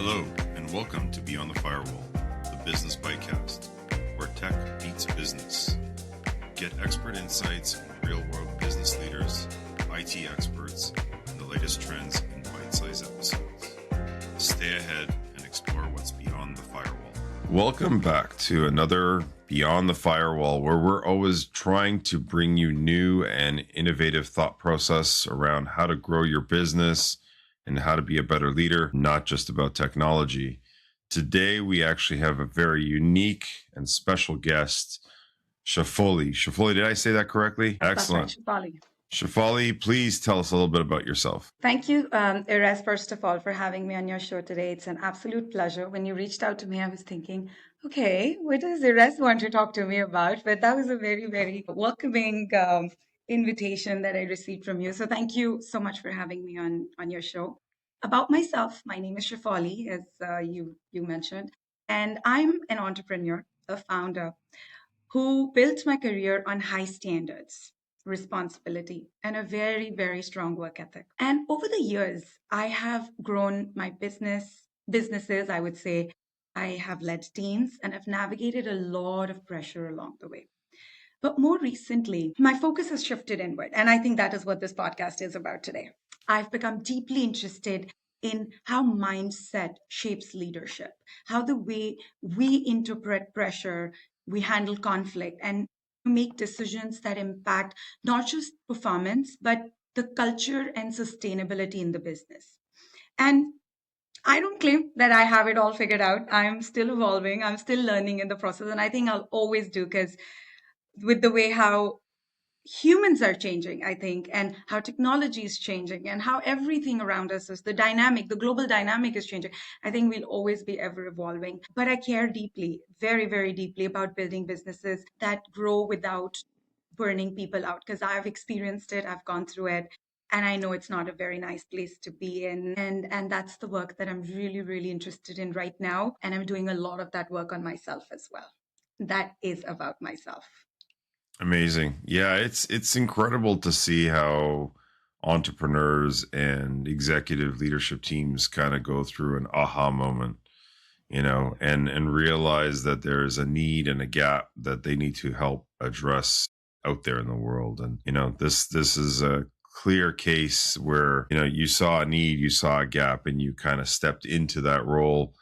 Hello, and welcome to Beyond the Firewall, the business bytecast, where tech meets business. Get expert insights from real-world business leaders, IT experts, and the latest trends in bite-sized episodes. Stay ahead and explore what's beyond the firewall. Welcome back to another Beyond the Firewall, where we're always trying to bring you new and innovative thought process around how to grow your business and how to be a better leader, not just about technology. Today, we actually have a very unique and special guest, Shafoli. Shafoli, did I say that correctly? Excellent. Shafoli. Shafoli, please tell us a little bit about yourself. Thank you, Erez, first of all, for having me on your show today. It's an absolute pleasure. When you reached out to me, I was thinking, okay, what does Erez want to talk to me about? But that was a very, very welcoming invitation that I received from you. So thank you so much for having me on your show. About myself, my name is Shafoli, as you mentioned, and I'm an entrepreneur, a founder who built my career on high standards, responsibility, and a very, very strong work ethic. And over the years, I have grown my businesses, I would say. I have led teams and I've navigated a lot of pressure along the way. But more recently, my focus has shifted inward. And I think that is what this podcast is about today. I've become deeply interested in how mindset shapes leadership, how the way we interpret pressure, we handle conflict, and make decisions that impact not just performance, but the culture and sustainability in the business. And I don't claim that I have it all figured out. I'm still evolving. I'm still learning in the process. And I think I'll always do, because with the way how humans are changing, I think, and how technology is changing and how everything around us is, the global dynamic is changing. I think we'll always be ever evolving. But I care deeply, very, very deeply about building businesses that grow without burning people out, because I've experienced it, I've gone through it. And I know it's not a very nice place to be in. And that's the work that I'm really, really interested in right now. And I'm doing a lot of that work on myself as well. That is about myself. Amazing. Yeah, it's incredible to see how entrepreneurs and executive leadership teams kind of go through an aha moment, and realize that there's a need and a gap that they need to help address out there in the world. And this is a clear case where you saw a need, you saw a gap, and you kind of stepped into that role,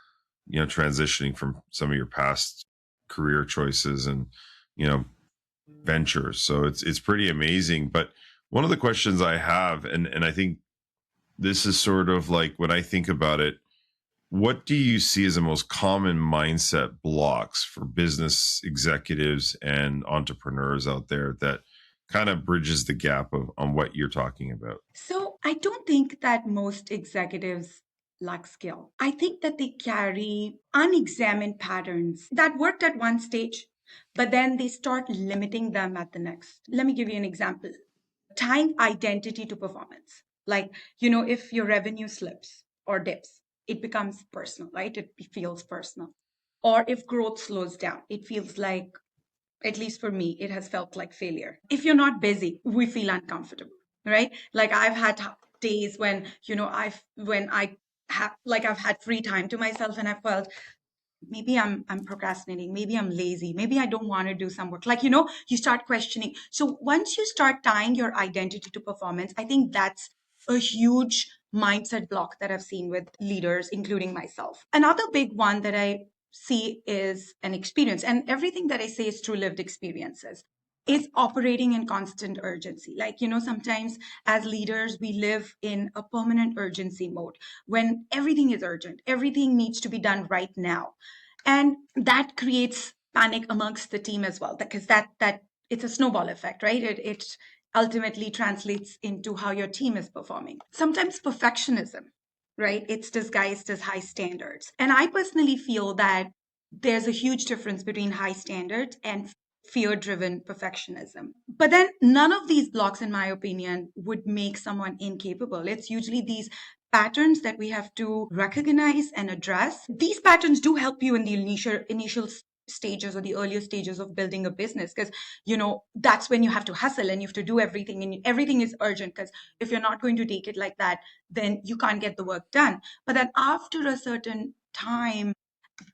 transitioning from some of your past career choices and ventures. So it's pretty amazing. But one of the questions I have, and I think this is sort of like, when I think about it, what do you see as the most common mindset blocks for business executives and entrepreneurs out there that kind of bridges the gap on what you're talking about? So I don't think that most executives lack skill. I think that they carry unexamined patterns that worked at one stage, but then they start limiting them at the next. Let me give you an example. Tying identity to performance. Like, if your revenue slips or dips, it becomes personal, right? It feels personal. Or if growth slows down, it feels like, at least for me, it has felt like failure. If you're not busy, we feel uncomfortable, right? Like I've had days when, I've had free time to myself and I felt maybe I'm procrastinating, maybe I'm lazy, maybe I don't want to do some work. Like, you start questioning. So once you start tying your identity to performance, I think that's a huge mindset block that I've seen with leaders, including myself. Another big one that I see is an experience, and everything that I say is through lived experiences, is operating in constant urgency. Like, sometimes as leaders, we live in a permanent urgency mode when everything is urgent, everything needs to be done right now. And that creates panic amongst the team as well, because that it's a snowball effect, right? It ultimately translates into how your team is performing. Sometimes perfectionism, right? It's disguised as high standards. And I personally feel that there's a huge difference between high standards and fear-driven perfectionism. But then none of these blocks, in my opinion, would make someone incapable. It's usually these patterns that we have to recognize and address. These patterns do help you in the initial stages or the earlier stages of building a business, because that's when you have to hustle and you have to do everything, and everything is urgent, because if you're not going to take it like that, then you can't get the work done. But then after a certain time,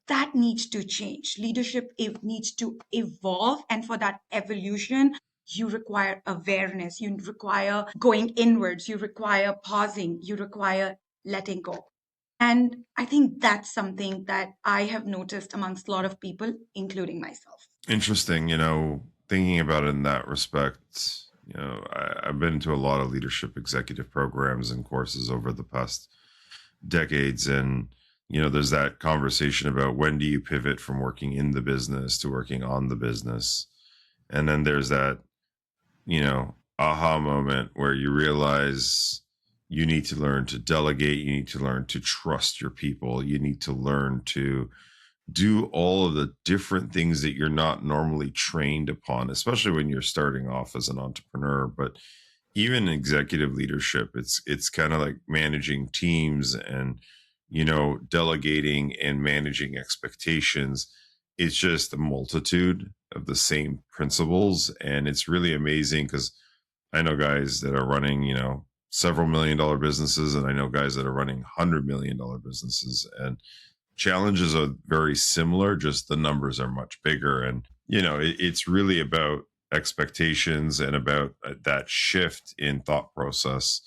that needs to change. Leadership needs to evolve. And for that evolution, you require awareness, you require going inwards, you require pausing, you require letting go. And I think that's something that I have noticed amongst a lot of people, including myself. Interesting, thinking about it in that respect. I've been to a lot of leadership executive programs and courses over the past decades. And, there's that conversation about when do you pivot from working in the business to working on the business. And then there's that, aha moment where you realize you need to learn to delegate. You need to learn to trust your people. You need to learn to do all of the different things that you're not normally trained upon, especially when you're starting off as an entrepreneur. But even executive leadership, it's kind of like managing teams and, delegating and managing expectations. It's just a multitude of the same principles. And it's really amazing because I know guys that are running, several $1 million businesses, and I know guys that are running $100 million businesses, and challenges are very similar, just the numbers are much bigger. And, it's really about expectations and about that shift in thought process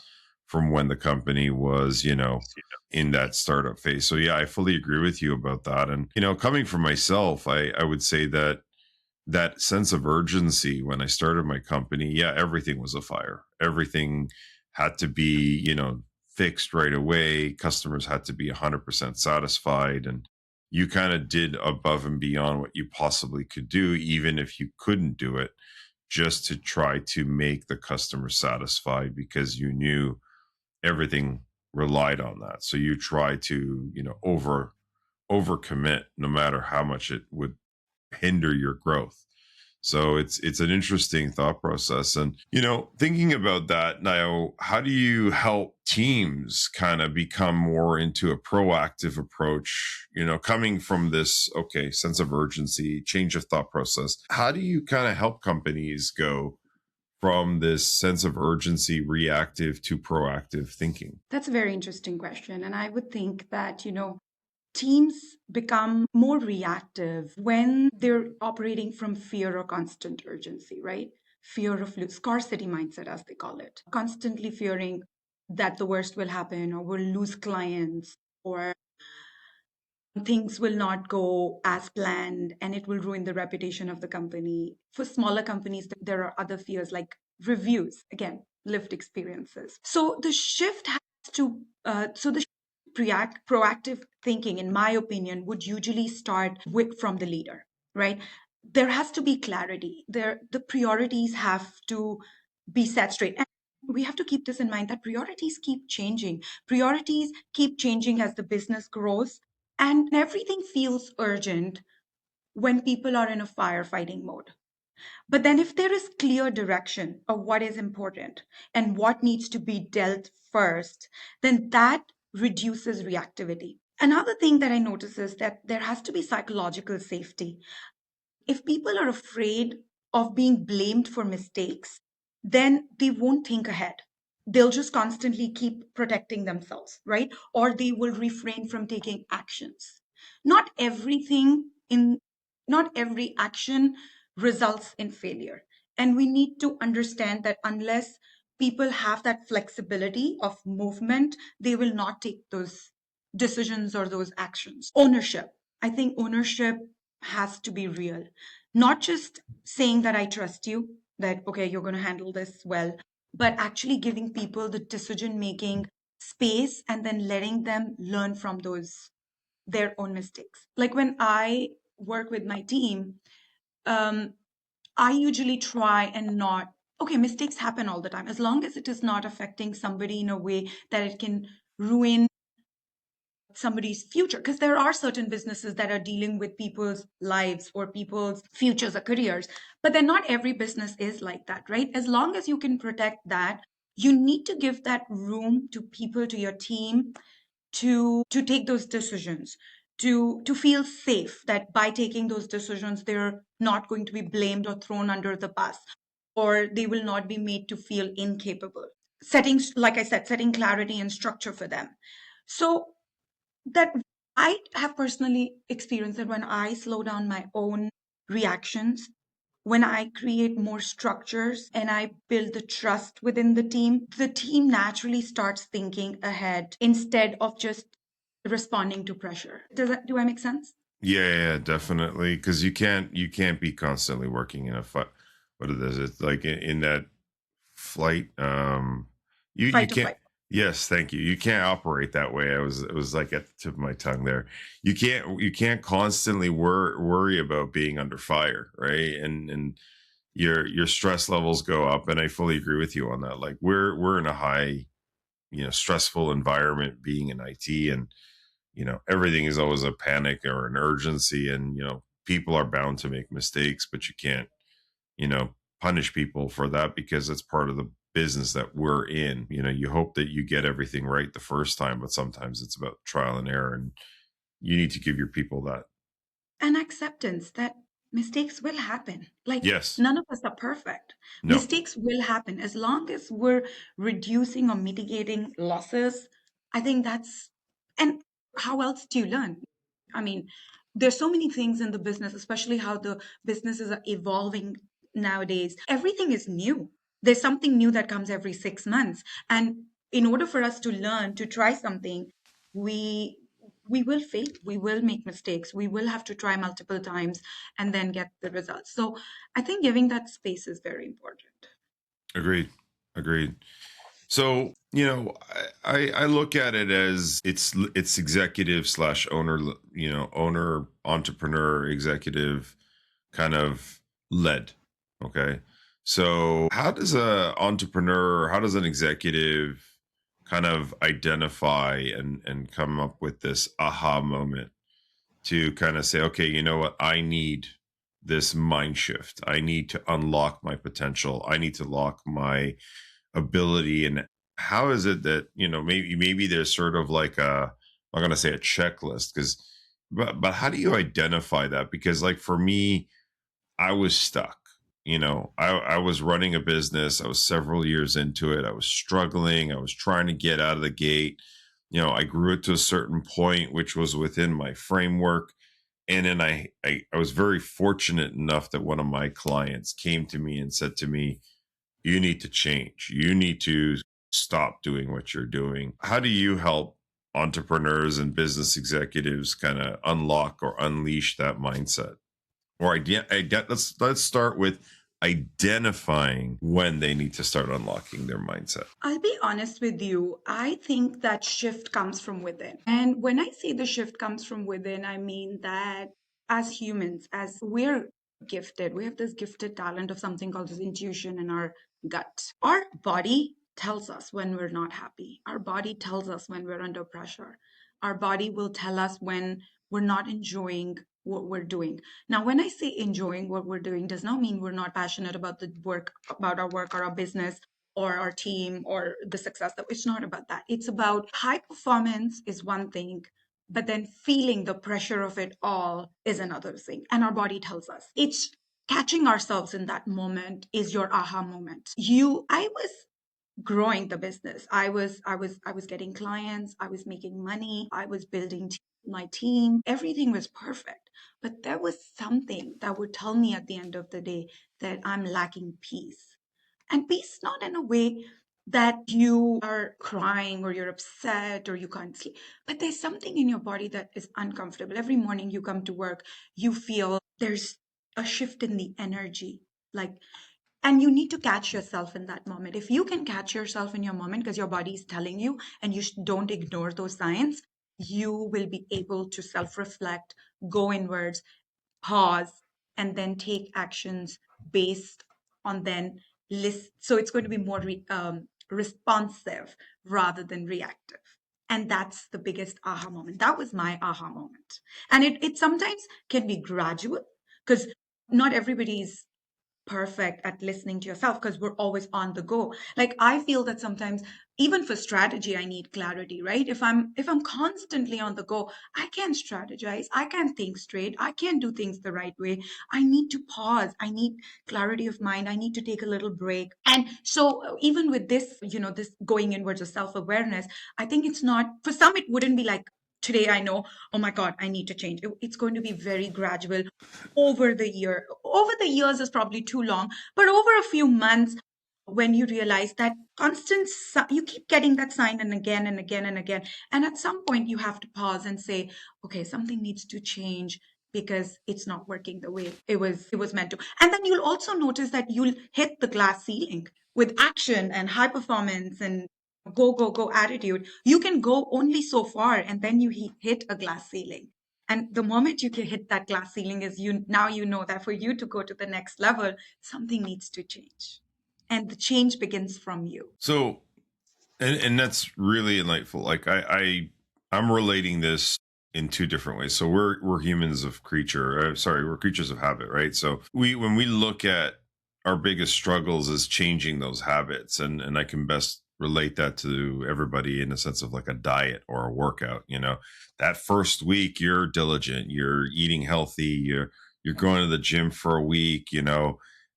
from when the company was, in that startup phase. So yeah, I fully agree with you about that. And, coming from myself, I would say that sense of urgency when I started my company, yeah, everything was a fire. Everything had to be, fixed right away. Customers had to be 100% satisfied. And you kind of did above and beyond what you possibly could do, even if you couldn't do it, just to try to make the customer satisfied, because you knew everything relied on that. So you try to, overcommit no matter how much it would hinder your growth. So it's an interesting thought process. And, thinking about that now, how do you help teams kind of become more into a proactive approach, coming from this, sense of urgency, change of thought process? How do you kind of help companies go from this sense of urgency, reactive to proactive thinking? That's a very interesting question. And I would think that, teams become more reactive when they're operating from fear or constant urgency, right? Fear of scarcity mindset, as they call it, constantly fearing that the worst will happen, or we'll lose clients, or things will not go as planned and it will ruin the reputation of the company. For smaller companies, there are other fears like reviews, again, lived experiences. So the shift has to, so the proactive thinking, in my opinion, would usually start from the leader, right? There has to be clarity. The priorities have to be set straight. And we have to keep this in mind that priorities keep changing. Priorities keep changing as the business grows, and everything feels urgent when people are in a firefighting mode. But then, if there is clear direction of what is important and what needs to be dealt first, then that reduces reactivity. Another thing that I notice is that there has to be psychological safety. If people are afraid of being blamed for mistakes, then they won't think ahead. They'll just constantly keep protecting themselves, right? Or they will refrain from taking actions. Not everything in not every action results in failure. And we need to understand that unless people have that flexibility of movement, they will not take those decisions or those actions. Ownership. I think ownership has to be real. Not just saying that I trust you, that, okay, you're going to handle this well, but actually giving people the decision making space and then letting them learn from their own mistakes. Like when I work with my team, I usually try and not, okay, mistakes happen all the time. As long as it is not affecting somebody in a way that it can ruin somebody's future, because there are certain businesses that are dealing with people's lives or people's futures or careers, but then not every business is like that, right? As long as you can protect that, you need to give that room to people, to your team, to take those decisions. to feel safe that by taking those decisions, they're not going to be blamed or thrown under the bus, or they will not be made to feel incapable. Setting, like I said, setting clarity and structure for them. So that I have personally experienced that when I slow down my own reactions, when I create more structures and I build the trust within the team naturally starts thinking ahead instead of just responding to pressure. Do I make sense? Yeah, definitely. Because you can't be constantly working in a what it is. It's like in that flight. You Fight or can't. flight. Yes, thank you. You can't operate that way. It was like at the tip of my tongue there. You can't constantly worry about being under fire, right? And your stress levels go up. And I fully agree with you on that. Like we're in a high, stressful environment being in IT, and everything is always a panic or an urgency, and people are bound to make mistakes, but you can't punish people for that because it's part of the business that we're in. You hope that you get everything right the first time, but sometimes it's about trial and error, and you need to give your people that. And acceptance that mistakes will happen. Like, Yes. none of us are perfect. No. Mistakes will happen as long as we're reducing or mitigating losses. I think that's, and how else do you learn? I mean, there's so many things in the business, especially how the businesses are evolving nowadays. Everything is new. There's something new that comes every 6 months. And in order for us to learn, to try something, we we will fail, we will make mistakes, we will have to try multiple times and then get the results. So I think giving that space is very important. Agreed. Agreed. So, I look at it as it's executive slash owner, owner, entrepreneur, executive kind of led. Okay. So how does how does an executive kind of identify and come up with this aha moment to kind of say, okay, you know what? I need this mind shift. I need to unlock my potential. I need to lock my ability. And how is it that maybe there's sort of like I'm going to say a checklist, because but how do you identify that? Because like for me, I was stuck. I was running a business. I was several years into it. I was struggling. I was trying to get out of the gate. I grew it to a certain point, which was within my framework. And then I was very fortunate enough that one of my clients came to me and said to me, you need to change. You need to stop doing what you're doing. How do you help entrepreneurs and business executives kind of unlock or unleash that mindset? Or let's start with identifying when they need to start unlocking their mindset. I'll be honest with you. I think that shift comes from within. And when I say the shift comes from within, I mean that as humans, as we're gifted, we have this gifted talent of something called this intuition in our gut. Our body tells us when we're not happy. Our body tells us when we're under pressure. Our body will tell us when we're not enjoying what we're doing. Now, when I say enjoying what we're doing, does not mean we're not passionate about the work, about our work or our business or our team or the success. That it's not about that. It's about high performance is one thing, but then feeling the pressure of it all is another thing. And our body tells us. It's catching ourselves in that moment is your aha moment. I was growing the business. I was getting clients, I was making money, I was building my team. Everything was perfect. But there was something that would tell me at the end of the day that I'm lacking peace. And peace not in a way that you are crying or you're upset or you can't sleep, but there's something in your body that is uncomfortable. Every morning you come to work, you feel there's a shift in the energy. Like, and you need to catch yourself in that moment. If you can catch yourself in your moment because your body is telling you and you don't ignore those signs, you will be able to self reflect, go inwards, pause, and then take actions based on then list. So it's going to be more responsive rather than reactive. And that's the biggest aha moment. That was my aha moment. And it sometimes can be gradual because not everybody's perfect at listening to yourself because we're always on the go. Like I feel that sometimes even for strategy I need clarity, right? If I'm constantly on the go, I can't strategize, I can't think straight, I can't do things the right way. I need to pause, I need clarity of mind, I need to take a little break. And so even with this, this going inwards of self-awareness, I think it's not, for some it wouldn't be like today I know, oh my God, I need to change. It's going to be very gradual over the year. Over the years is probably too long, but over a few months, when you realize that you keep getting that sign and again and again and again. And at some point, you have to pause and say, okay, something needs to change because it's not working the way it was meant to. And then you'll also notice that you'll hit the glass ceiling with action and high performance and go, go, go attitude. You can go only so far and then you hit a glass ceiling. And the moment you can hit that glass ceiling is you know that for you to go to the next level, something needs to change. And the change begins from you. So, and that's really enlightful. Like I'm relating this in two different ways. So we're humans of creature. Sorry, we're creatures of habit, right? So when we look at our biggest struggles is changing those habits, and I can best relate that to everybody in the sense of like a diet or a workout. That first week you're diligent, you're eating healthy, you're going to the gym for a week,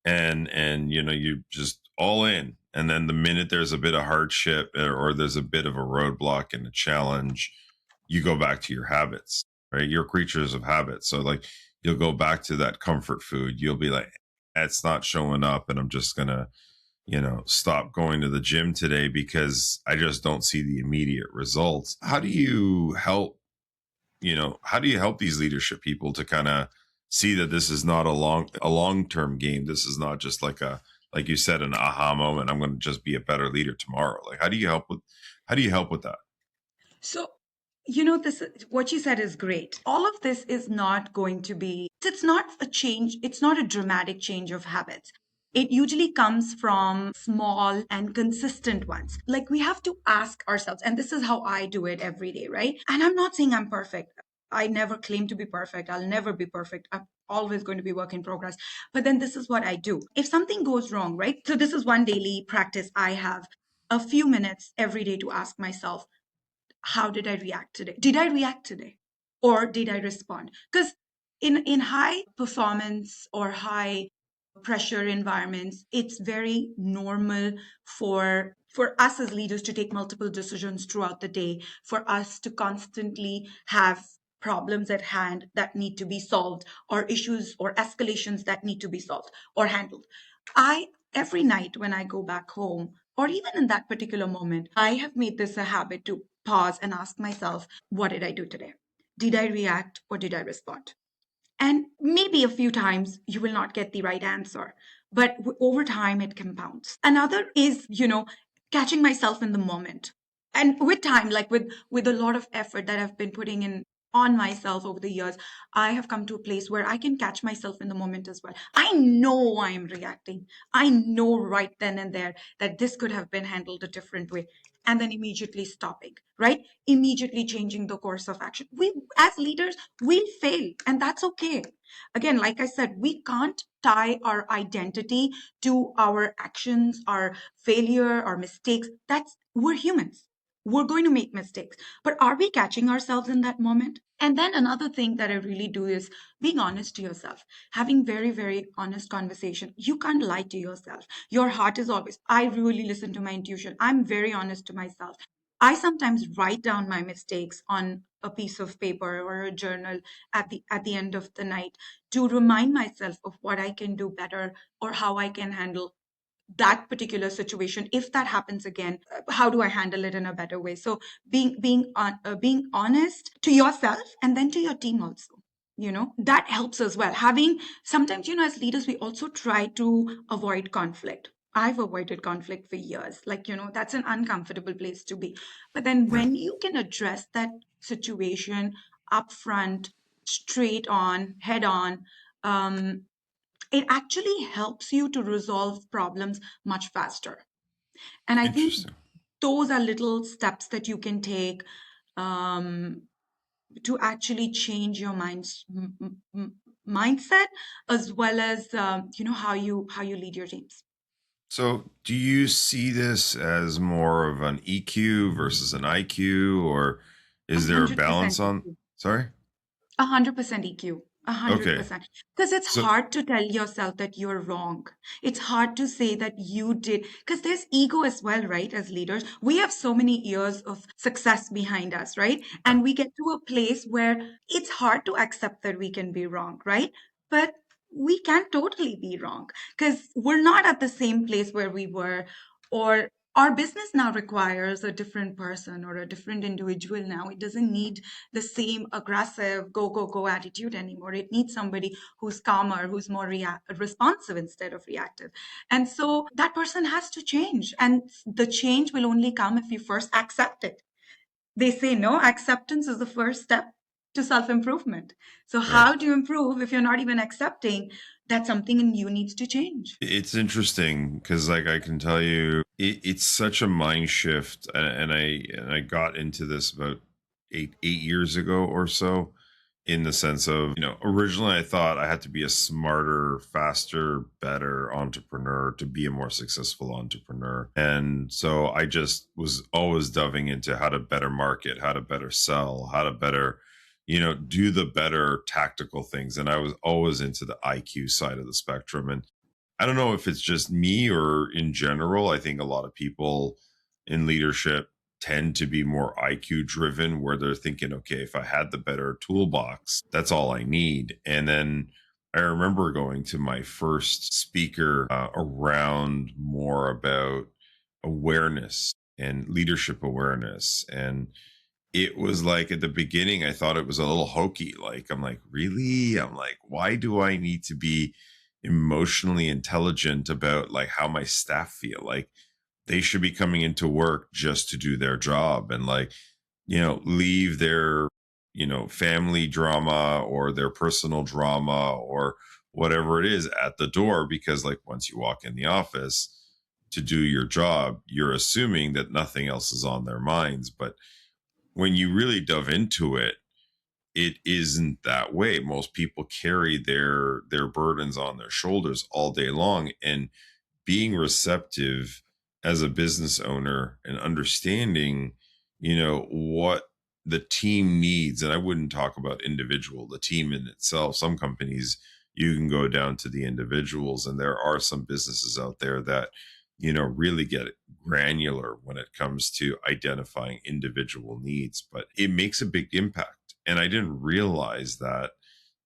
and you're just all in. And then the minute there's a bit of hardship or there's a bit of a roadblock and a challenge, you go back to your habits, right? You're creatures of habit. So like you'll go back to that comfort food. You'll be like, it's not showing up and I'm just gonna, stop going to the gym today because I just don't see the immediate results. How do you help these leadership people to kind of see that this is not a long-term game? This is not just like you said, an aha moment. I'm going to just be a better leader tomorrow. Like, how do you help with that? So, this what you said is great. All of this is not going to be, it's not a change, it's not a dramatic change of habits. It usually comes from small and consistent ones. Like we have to ask ourselves, and this is how I do it every day, right? And I'm not saying I'm perfect. I never claim to be perfect. I'll never be perfect. I'm always going to be work in progress. But then this is what I do. If something goes wrong, right? So this is one daily practice I have, a few minutes every day to ask myself, how did I react today? Did I react today? Or did I respond? Because in high performance or high pressure environments, it's very normal for us as leaders to take multiple decisions throughout the day, for us to constantly have problems at hand that need to be solved, or issues or escalations that need to be solved or handled. I Every night when I go back home, or even in that particular moment, I have made this a habit to pause and ask myself, what did I do today? Did I react or did I respond? And maybe a few times you will not get the right answer, but over time it compounds. Another is, catching myself in the moment. And with time, like with a lot of effort that I've been putting in on myself over the years, I have come to a place where I can catch myself in the moment as well. I know I am reacting. I know right then and there that this could have been handled a different way. And then immediately stopping, right? Immediately changing the course of action. We, as leaders, we'll fail, and that's okay. Again, like I said, we can't tie our identity to our actions, our failure, our mistakes. We're humans. We're going to make mistakes. But are we catching ourselves in that moment? And then another thing that I really do is being honest to yourself, having very, very honest conversation. You can't lie to yourself. Your heart is always, I really listen to my intuition. I'm very honest to myself. I sometimes write down my mistakes on a piece of paper or a journal at the end of the night to remind myself of what I can do better or how I can handle that particular situation. If that happens again, how do I handle it in a better way? So being honest to yourself and then to your team also, that helps as well. Having sometimes, as leaders, we also try to avoid conflict. I've avoided conflict for years. Like, that's an uncomfortable place to be. But then Right. when you can address that situation upfront, straight on, head on, um, it actually helps you to resolve problems much faster. And I think Interesting. those are little steps that you can take um, to actually change your minds, mindset, as well as how you lead your teams. So, do you see this as more of an EQ versus an IQ, or A is there a hundred percent balance on? EQ. Sorry. 100% EQ. a hundred Okay. percent. Because it's So, hard to tell yourself that you're wrong. It's hard to say that you did, because there's ego as well, right? As leaders, we have so many years of success behind us, right? yeah. And we get to a place where it's hard to accept that we can be wrong, right? But we can totally be wrong because we're not at the same place where we were, or our business now requires a different person or a different individual now. It doesn't need the same aggressive go go go attitude anymore. It needs somebody who's calmer, who's more responsive instead of reactive. And so that person has to change, and the change will only come if you first accept it. They say no, acceptance is the first step to self improvement. So Right. how do you improve if you're not even accepting that something in you needs to change? It's interesting because, like, I can tell you, it's such a mind shift, and I got into this about eight years ago or so, in the sense of, originally I thought I had to be a smarter, faster, better entrepreneur to be a more successful entrepreneur, and so I just was always diving into how to better market, how to better sell, how to better do the better tactical things. And I was always into the IQ side of the spectrum. And I don't know if it's just me or in general. I think a lot of people in leadership tend to be more IQ driven, where they're thinking, okay, if I had the better toolbox, that's all I need. And then I remember going to my first speaker around more about awareness and leadership awareness. And it was like, at the beginning, I thought it was a little hokey. Like, I'm like, really? I'm like, why do I need to be emotionally intelligent about like how my staff feel? Like, they should be coming into work just to do their job, and like, leave their, family drama or their personal drama or whatever it is at the door. Because like, once you walk in the office to do your job, you're assuming that nothing else is on their minds. But when you really dove into it, it isn't that way. Most people carry their burdens on their shoulders all day long, and being receptive as a business owner and understanding, what the team needs. And I wouldn't talk about individual, the team in itself. Some companies, you can go down to the individuals, and there are some businesses out there that, really get granular when it comes to identifying individual needs, but it makes a big impact. And I didn't realize that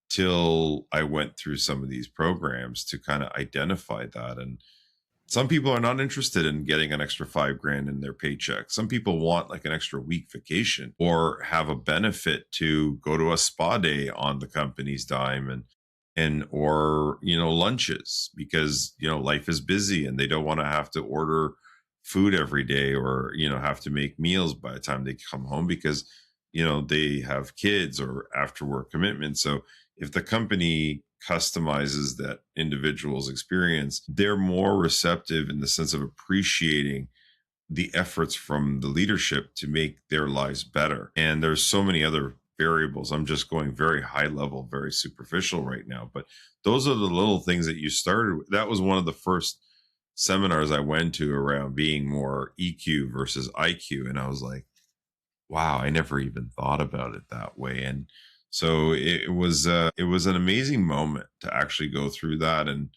till I went through some of these programs to kind of identify that. And some people are not interested in getting an extra 5 grand in their paycheck. Some people want like an extra week vacation or have a benefit to go to a spa day on the company's dime, and or lunches, because life is busy and they don't want to have to order food every day, or have to make meals by the time they come home, because they have kids or after work commitments. So if the company customizes that individual's experience, they're more receptive in the sense of appreciating the efforts from the leadership to make their lives better. And there's so many other variables. I'm just going very high level, very superficial right now, but those are the little things that you started with. That was one of the first seminars I went to around being more EQ versus IQ. And I was like, wow, I never even thought about it that way. And so it was an amazing moment to actually go through that, and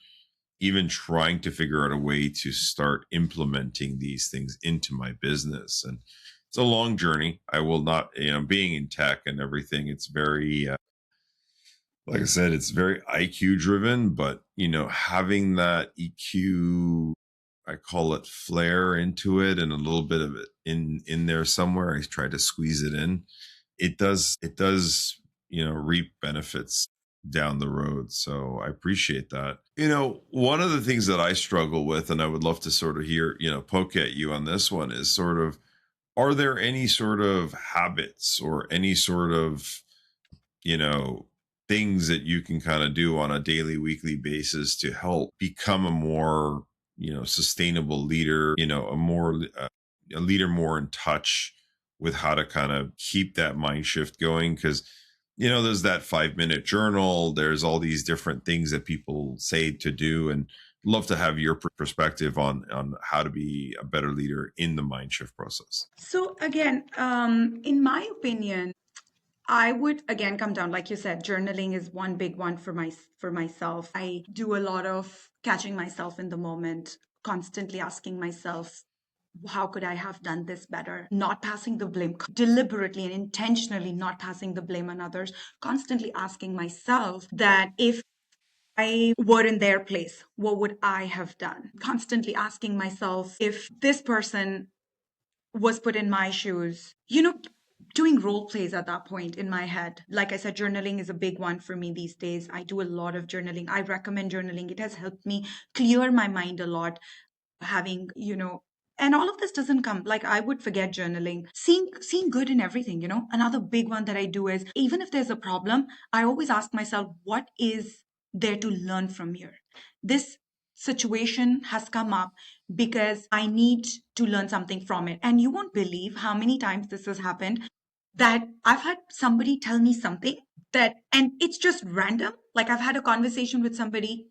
even trying to figure out a way to start implementing these things into my business. And it's a long journey. I will not, being in tech and everything, it's very like I said, it's very IQ driven, but having that EQ, I call it flair into it, and a little bit of it in there somewhere. I try to squeeze it in. It does reap benefits down the road. So I appreciate that. One of the things that I struggle with, and I would love to sort of hear, poke at you on this one, is sort of, are there any sort of habits or any sort of you know, things that you can kind of do on a daily, weekly basis to help become a more, sustainable leader, a leader more in touch with how to kind of keep that mind shift going? Because, there's that 5-minute journal. There's all these different things that people say to do, and love to have your perspective on how to be a better leader in the mind shift process. So again, in my opinion, I would again come down, like you said, journaling is one big one for myself. I do a lot of catching myself in the moment, constantly asking myself, how could I have done this better? Not passing the blame, deliberately and intentionally not passing the blame on others, constantly asking myself that if I were in their place, what would I have done? Constantly asking myself if this person was put in my shoes, doing role plays at that point in my head. Like I said, journaling is a big one for me these days. I do a lot of journaling. I recommend journaling. It has helped me clear my mind a lot, having, and all of this doesn't come, like I would forget journaling, seeing good in everything. Another big one that I do is, even if there's a problem, I always ask myself, what is there to learn from here? This situation has come up because I need to learn something from it. And you won't believe how many times this has happened, that I've had somebody tell me something and it's just random. Like I've had a conversation with somebody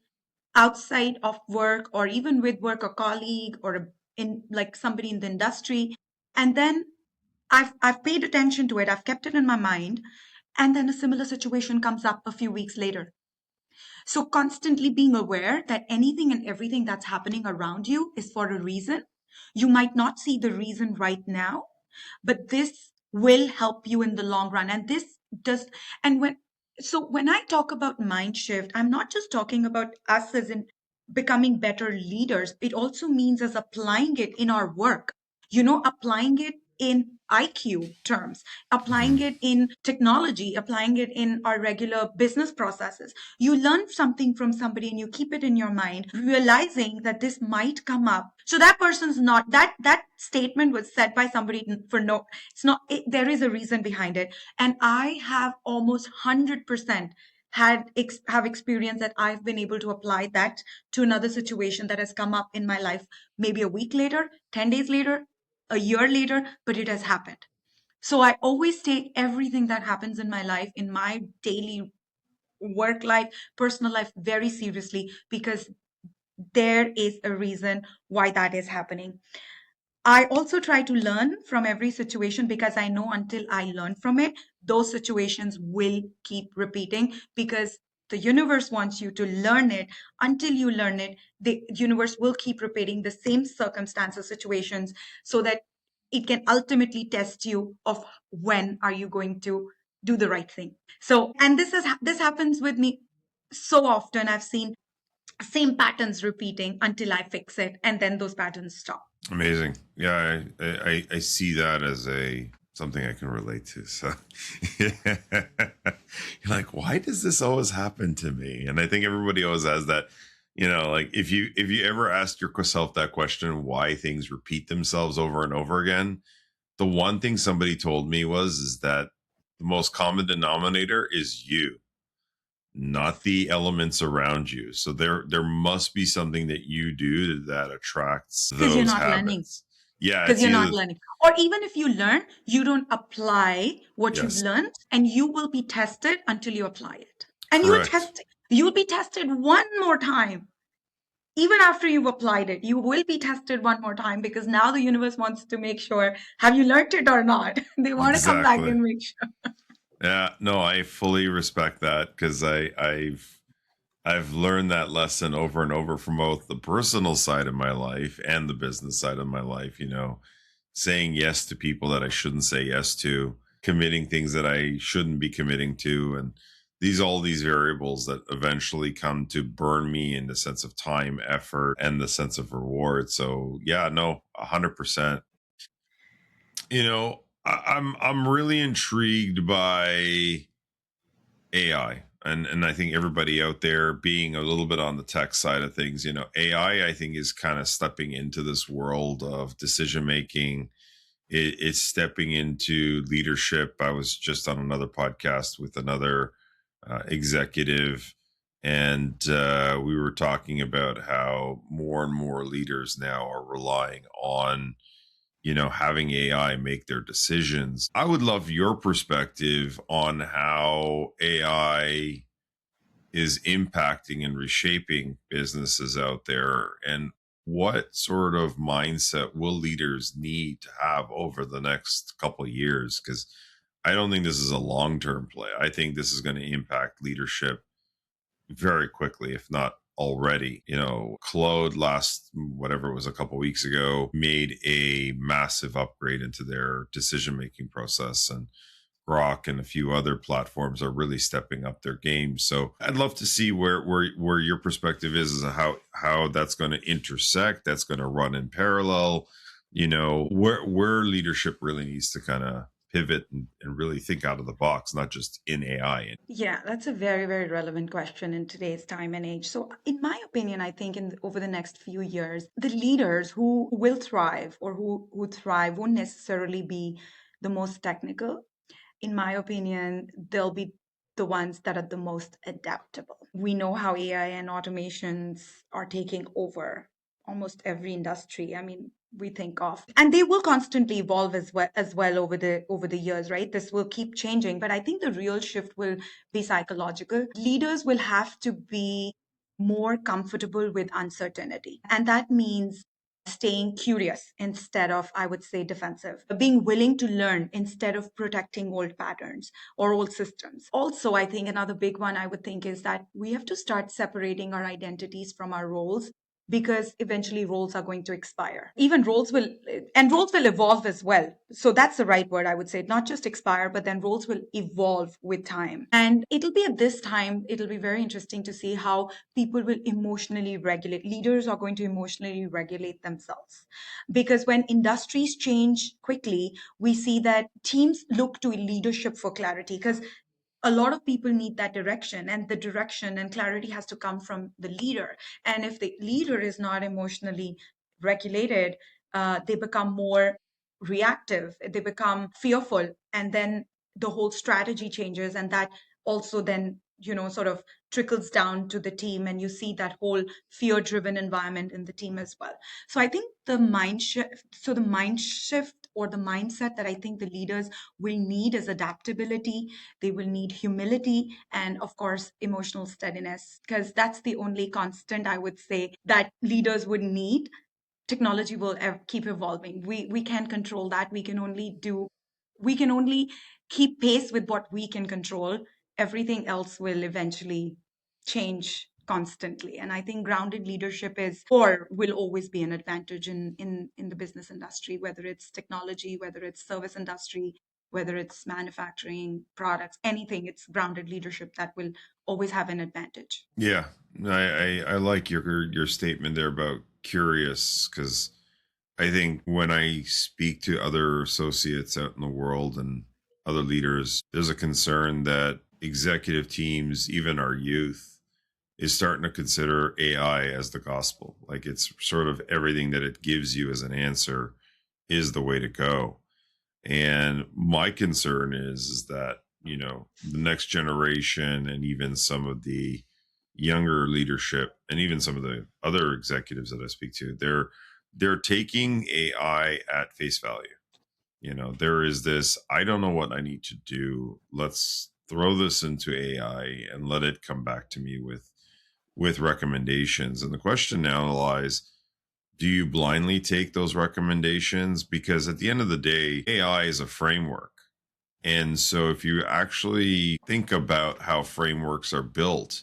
outside of work, or even with work, a colleague, or in like somebody in the industry, and then I've paid attention to it, I've kept it in my mind, and then a similar situation comes up a few weeks later. So constantly being aware that anything and everything that's happening around you is for a reason. You might not see the reason right now, but this will help you in the long run. And this does, and when I talk about mind shift, I'm not just talking about us as in becoming better leaders. It also means as applying it in our work, applying it in IQ terms, applying it in technology, applying it in our regular business processes. You learn something from somebody and you keep it in your mind, realizing that this might come up. So that person's not, that statement was said by somebody for no, it's not, there is a reason behind it. And I have almost 100% have experienced that I've been able to apply that to another situation that has come up in my life, maybe a week later, 10 days later, a year later, but it has happened. So I always take everything that happens in my life, in my daily work life, personal life, very seriously, because there is a reason why that is happening. I also try to learn from every situation, because I know until I learn from it, those situations will keep repeating, because the universe wants you to learn it. Until you learn it, the universe will keep repeating the same circumstances, situations, so that it can ultimately test you of when are you going to do the right thing. So, and this happens with me so often. I've seen same patterns repeating until I fix it, and then those patterns stop. Amazing. Yeah, I see that as something I can relate to. So you're like, why does this always happen to me? And I think everybody always has that, like if you ever ask yourself that question, why things repeat themselves over and over again, the one thing somebody told me is that the most common denominator is you, not the elements around you. So there must be something that you do that attracts Because you're those not learning. habits. Yeah, Because it's you're not either learning. Or even if you learn, you don't apply what you've yes, learned, and you will be tested until you apply it. And correct. you'll be tested one more time. Even after you've applied it, you will be tested one more time, because now the universe wants to make sure, have you learned it or not? They want to come back Exactly. and make sure. Yeah, no, I fully respect that because I've learned that lesson over and over from both the personal side of my life and the business side of my life, saying yes to people that I shouldn't say yes to, committing things that I shouldn't be committing to, and all these variables that eventually come to burn me in the sense of time, effort, and the sense of reward. So yeah, no, 100%. I'm really intrigued by AI. And I think everybody out there being a little bit on the tech side of things, AI, I think, is kind of stepping into this world of decision making. It's stepping into leadership. I was just on another podcast with another executive, and we were talking about how more and more leaders now are relying on having AI make their decisions. I would love your perspective on how AI is impacting and reshaping businesses out there, and what sort of mindset will leaders need to have over the next couple of years, because I don't think this is a long-term play. I think this is going to impact leadership very quickly, if not already. Claude last, whatever it was, a couple weeks ago, made a massive upgrade into their decision making process, and Grok and a few other platforms are really stepping up their game. So I'd love to see where your perspective is how that's going to intersect, that's going to run in parallel. Where leadership really needs to kind of pivot and really think out of the box, not just in AI. Yeah, that's a very, very relevant question in today's time and age. So, in my opinion, I think over the next few years, the leaders who will thrive or who thrive won't necessarily be the most technical. In my opinion, they'll be the ones that are the most adaptable. We know how AI and automations are taking over almost every industry. I mean, we think of, and they will constantly evolve as well over the years, right? This will keep changing, but I think the real shift will be psychological. Leaders will have to be more comfortable with uncertainty, and that means staying curious instead of, I would say, defensive, being willing to learn instead of protecting old patterns or old systems. Also, I think another big one I would think is that we have to start separating our identities from our roles, because eventually roles are going to expire. Even roles will evolve as well. So that's the right word, I would say. Not just expire, but then roles will evolve with time. And it'll be at this time, it'll be very interesting to see how people will emotionally regulate. Leaders are going to emotionally regulate themselves. Because when industries change quickly, we see that teams look to leadership for clarity, because a lot of people need that direction, and the direction and clarity has to come from the leader. And if the leader is not emotionally regulated, they become more reactive, they become fearful, and then the whole strategy changes, and that also then sort of trickles down to the team, and you see that whole fear driven environment in the team as well. So I think the mind shift or the mindset that I think the leaders will need is adaptability. They will need humility and, of course, emotional steadiness, because that's the only constant I would say that leaders would need. Technology will keep evolving. We can't control that. We can only keep pace with what we can control. Everything else will eventually change constantly. And I think grounded leadership is or will always be an advantage in the business industry, whether it's technology, whether it's service industry, whether it's manufacturing products, anything. It's grounded leadership that will always have an advantage. Yeah, I like your statement there about curious, because I think when I speak to other associates out in the world and other leaders, there's a concern that executive teams, even our youth, is starting to consider AI as the gospel. Like, it's sort of everything that it gives you as an answer is the way to go. And my concern is that, the next generation and even some of the younger leadership and even some of the other executives that I speak to, they're taking AI at face value. There is this, I don't know what I need to do. Let's throw this into AI and let it come back to me with recommendations. And the question now lies, do you blindly take those recommendations? Because at the end of the day, AI is a framework. And so if you actually think about how frameworks are built,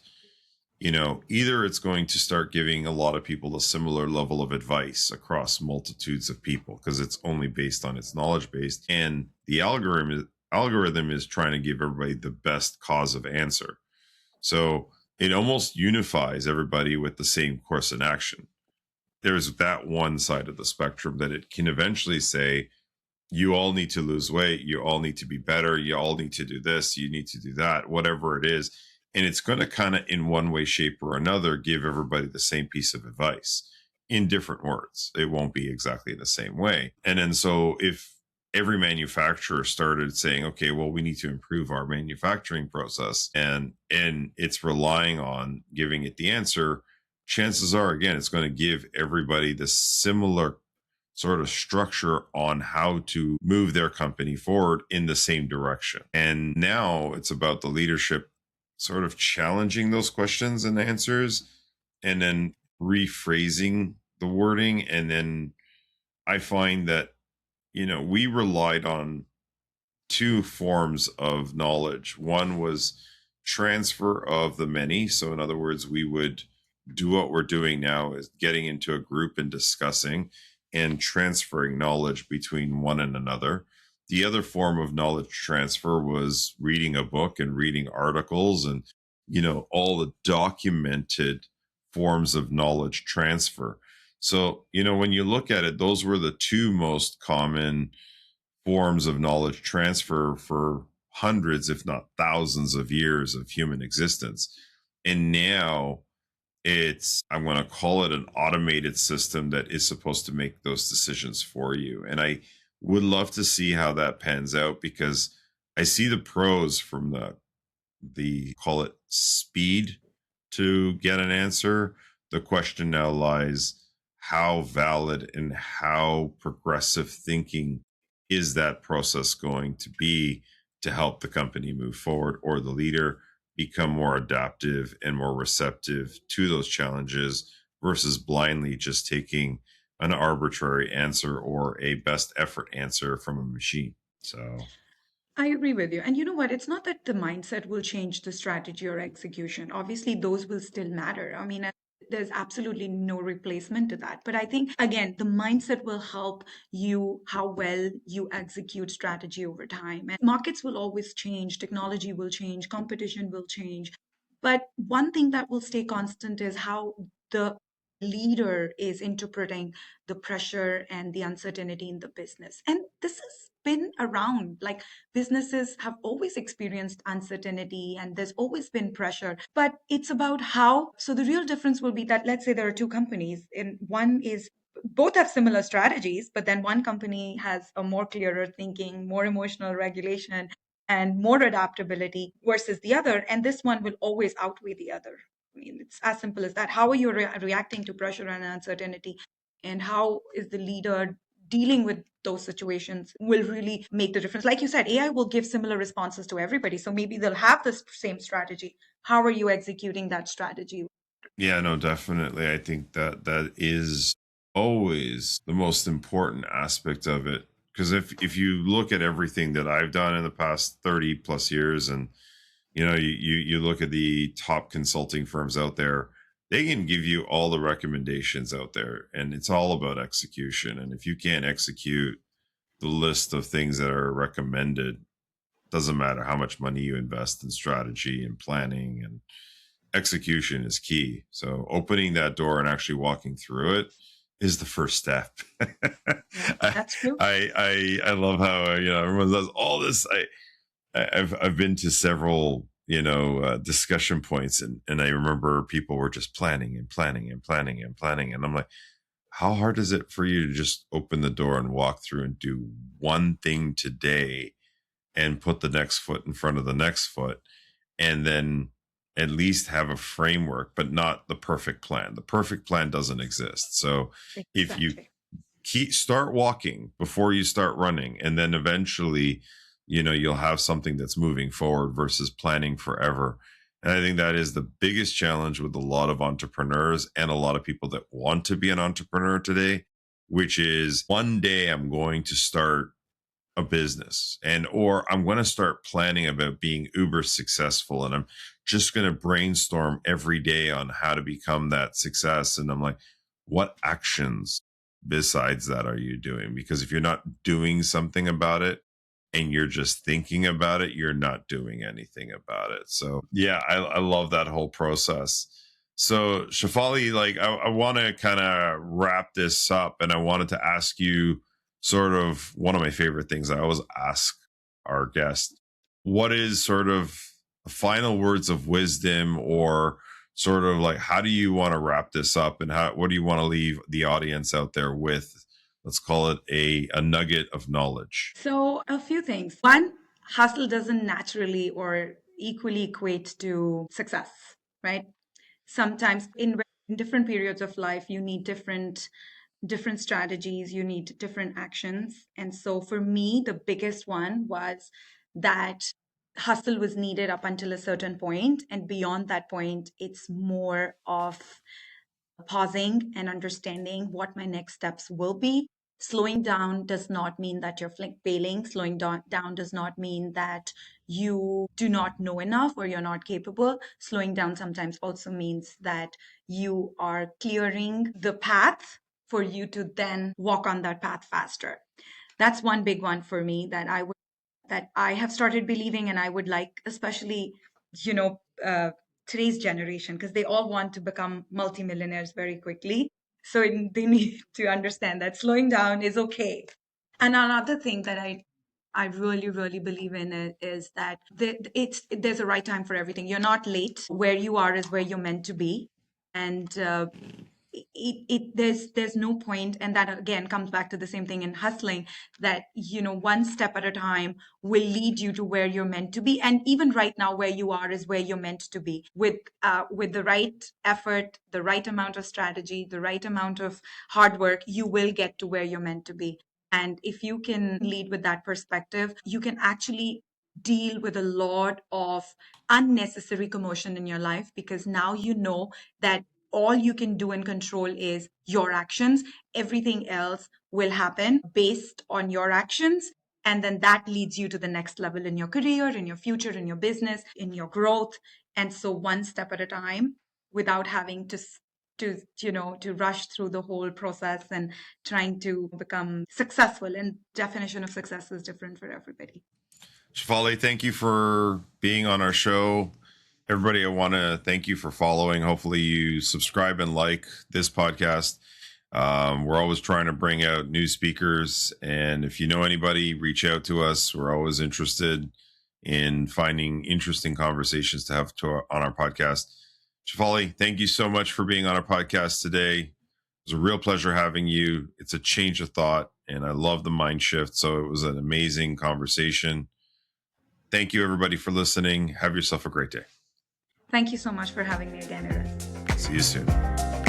either it's going to start giving a lot of people a similar level of advice across multitudes of people because it's only based on its knowledge base, and the algorithm is trying to give everybody the best cause of answer. So it almost unifies everybody with the same course in action. There's that one side of the spectrum that it can eventually say, you all need to lose weight, you all need to be better, you all need to do this, you need to do that, whatever it is. And it's going to kind of, in one way, shape, or another, give everybody the same piece of advice in different words. It won't be exactly the same way. And then so if every manufacturer started saying, okay, well, we need to improve our manufacturing process, and it's relying on giving it the answer, chances are, again, it's going to give everybody the similar sort of structure on how to move their company forward in the same direction. And now it's about the leadership sort of challenging those questions and answers and then rephrasing the wording. And then I find that, we relied on two forms of knowledge. One was transfer of the many. So, in other words, we would do what we're doing now is getting into a group and discussing and transferring knowledge between one and another. The other form of knowledge transfer was reading a book and reading articles and, all the documented forms of knowledge transfer. So, when you look at it, those were the two most common forms of knowledge transfer for hundreds, if not thousands of years of human existence. And now I'm going to call it an automated system that is supposed to make those decisions for you. And I would love to see how that pans out because I see the pros from the call it speed to get an answer. The question now lies how valid and how progressive thinking is that process going to be to help the company move forward or the leader become more adaptive and more receptive to those challenges versus blindly just taking an arbitrary answer or a best effort answer from a machine. So I agree with you. And you know what? It's not that the mindset will change the strategy or execution. Obviously, those will still matter. I mean, there's absolutely no replacement to that. But I think, again, the mindset will help you how well you execute strategy over time. And markets will always change, technology will change, competition will change. But one thing that will stay constant is how the leader is interpreting the pressure and the uncertainty in the business. And this has been around. Like, businesses have always experienced uncertainty and there's always been pressure, but it's about how. So the real difference will be that, let's say there are two companies, and one is both have similar strategies, but then one company has a more clearer thinking, more emotional regulation, and more adaptability versus the other. And this one will always outweigh the other. I mean, it's as simple as that. How are you reacting to pressure and uncertainty? And how is the leader dealing with those situations will really make the difference. Like you said, AI will give similar responses to everybody. So maybe they'll have the same strategy. How are you executing that strategy? yeah, no, definitely. I think that is always the most important aspect of it. Because if you look at everything that I've done in the past 30 plus years, and you look at the top consulting firms out there, they can give you all the recommendations out there, and it's all about execution. And if you can't execute the list of things that are recommended, doesn't matter how much money you invest in strategy and planning and execution is key. So opening that door and actually walking through it is the first step. Yeah, I, that's true. I love how everyone does all this. I've been to several discussion points, and I remember people were just planning and planning and planning and planning, and I'm like, how hard is it for you to just open the door and walk through and do one thing today and put the next foot in front of the next foot, and then at least have a framework, but not the perfect plan. The perfect plan doesn't exist. So if you Exactly. start walking before you start running, and then eventually, you'll have something that's moving forward versus planning forever. And I think that is the biggest challenge with a lot of entrepreneurs and a lot of people that want to be an entrepreneur today, which is one day I'm going to start a business, and or I'm going to start planning about being uber successful, and I'm just going to brainstorm every day on how to become that success. And I'm like, what actions besides that are you doing? Because if you're not doing something about it and you're just thinking about it, you're not doing anything about it. So yeah, I love that whole process. So Shafali, like I want to kind of wrap this up, and I wanted to ask you sort of one of my favorite things I always ask our guest. What is sort of the final words of wisdom, or sort of like how do you want to wrap this up, and what do you want to leave the audience out there with? Let's call it a nugget of knowledge. So, a few things. One, hustle doesn't naturally or equally equate to success, right? Sometimes in different periods of life, you need different different strategies, you need different actions. And so for me, the biggest one was that hustle was needed up until a certain point, and beyond that point, it's more of pausing and understanding what my next steps will be. Slowing down does not mean that you're failing. Slowing down does not mean that you do not know enough or you're not capable. Slowing down sometimes also means that you are clearing the path for you to then walk on that path faster. That's one big one for me that I have started believing, and I would like, especially, you know, today's generation, because they all want to become multimillionaires very quickly. So they need to understand that slowing down is okay. And another thing that I really, really believe in is that there's a right time for everything. You're not late. Where you are is where you're meant to be. And there's no point, and that again comes back to the same thing in hustling, that one step at a time will lead you to where you're meant to be. And even right now, where you are is where you're meant to be, with the right effort, the right amount of strategy, the right amount of hard work, you will get to where you're meant to be. And if you can lead with that perspective, you can actually deal with a lot of unnecessary commotion in your life, because now you know that all you can do and control is your actions. Everything else will happen based on your actions. And then that leads you to the next level in your career, in your future, in your business, in your growth. And so one step at a time, without having to rush through the whole process and trying to become successful. And definition of success is different for everybody. Shafoli, thank you for being on our show. Everybody, I want to thank you for following. Hopefully you subscribe and like this podcast. We're always trying to bring out new speakers. And if you know anybody, reach out to us. We're always interested in finding interesting conversations to have on our podcast. Shafoli, thank you so much for being on our podcast today. It was a real pleasure having you. It's a change of thought, and I love the mind shift. So it was an amazing conversation. Thank you, everybody, for listening. Have yourself a great day. Thank you so much for having me again, Iris. See you soon.